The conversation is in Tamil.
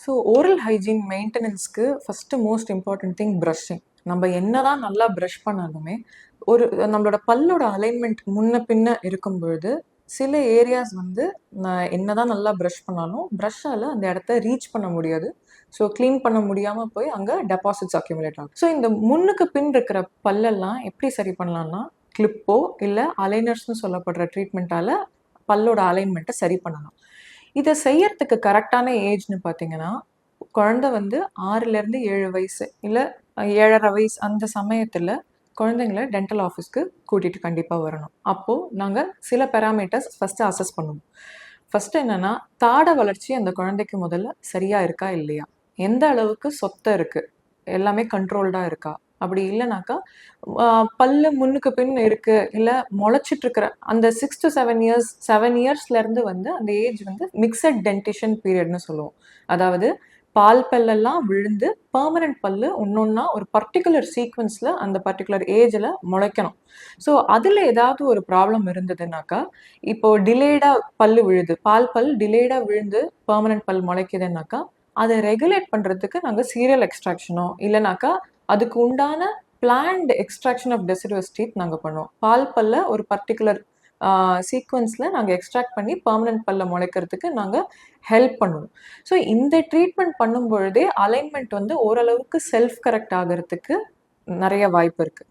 ஸோ ஓரல் ஹைஜீன் மெயின்டெனன்ஸ்க்கு first most important thing brushing. நம்ம என்னதான் நல்லா ப்ரஷ் பண்ணாலுமே ஒரு நம்மளோட பல்லோட அலைன்மெண்ட் முன்ன பின்ன இருக்கும் பொழுது சில ஏரியாஸ் வந்து நான் என்னதான் நல்லா ப்ரஷ் பண்ணாலும் ப்ரஷ்ஷால் அந்த இடத்த ரீச் பண்ண முடியாது. ஸோ க்ளீன் பண்ண முடியாமல் போய் அங்கே டெபாசிட்ஸ் அக்யூமுலேட் ஆகும். ஸோ இந்த முன்னுக்கு பின் இருக்கிற பல்லெல்லாம் எப்படி சரி பண்ணலாம்னா கிளிப்போ இல்லை அலைனர்ஸ்னு சொல்லப்படுற ட்ரீட்மெண்ட்டால் பல்லோட அலைன்மெண்ட்டை சரி பண்ணலாம். இதை செய்யறதுக்கு கரெக்டான ஏஜ்னு பார்த்தீங்கன்னா குழந்தை வந்து 6லேருந்து 7 வயசு இல்லை 7.5 வயசு அந்த சமயத்தில் குழந்தைங்கள டென்டல் ஆஃபீஸ்க்கு கூட்டிகிட்டு கண்டிப்பாக வரணும். அப்போது நாங்கள் சில பேராமீட்டர்ஸ் ஃபஸ்ட்டு அசஸ் பண்ணுவோம். ஃபஸ்ட்டு என்னென்னா தாடை வளர்ச்சி அந்த குழந்தைக்கு முதல்ல சரியாக இருக்கா இல்லையா, எந்த அளவுக்கு சொத்தை இருக்குது, எல்லாமே கண்ட்ரோல்டாக இருக்கா, அப்படி இல்லைனாக்கா பல்லு முன்னுக்கு பின் இருக்கு இல்லை முளைச்சிட்டு இருக்கிற அந்த 6 to 7 இயர்ஸ் 7 இயர்ஸ்லேருந்து வந்து அந்த ஏஜ் வந்து மிக்சட் டென்டிஷன் பீரியட்னு சொல்லுவோம். அதாவது பால் பல்லெல்லாம் விழுந்து பெர்மனன்ட் பல்லு ஒன்னொன்னா ஒரு பர்டிகுலர் சீக்வன்ஸில் அந்த பர்டிகுலர் ஏஜில் முளைக்கணும். ஸோ அதில் ஏதாவது ஒரு ப்ராப்ளம் இருந்ததுனாக்கா, இப்போ டிலேடாக பல்லு விழுது, பால் பல் டிலேடாக விழுந்து பெர்மனன்ட் பல் முளைக்குதுன்னாக்கா அதை ரெகுலேட் பண்ணுறதுக்கு நாங்கள் சீரியல் எக்ஸ்ட்ராக்ஷனோ இல்லைனாக்கா அதுக்கு உண்டான planned extraction of deciduous teeth நாங்கள் பண்ணுவோம். பால் பல்ல ஒரு பர்டிகுலர் சீக்வன்ஸில் நாங்கள் எக்ஸ்ட்ராக்ட் பண்ணி பெர்மனன்ட் பல்ல முளைக்கிறதுக்கு நாங்கள் ஹெல்ப் பண்ணுவோம். ஸோ இந்த ட்ரீட்மெண்ட் பண்ணும் பொழுதே அலைன்மெண்ட் வந்து ஓரளவுக்கு செல்ஃப் கரெக்ட் ஆகிறதுக்கு நிறைய வாய்ப்பு இருக்குது.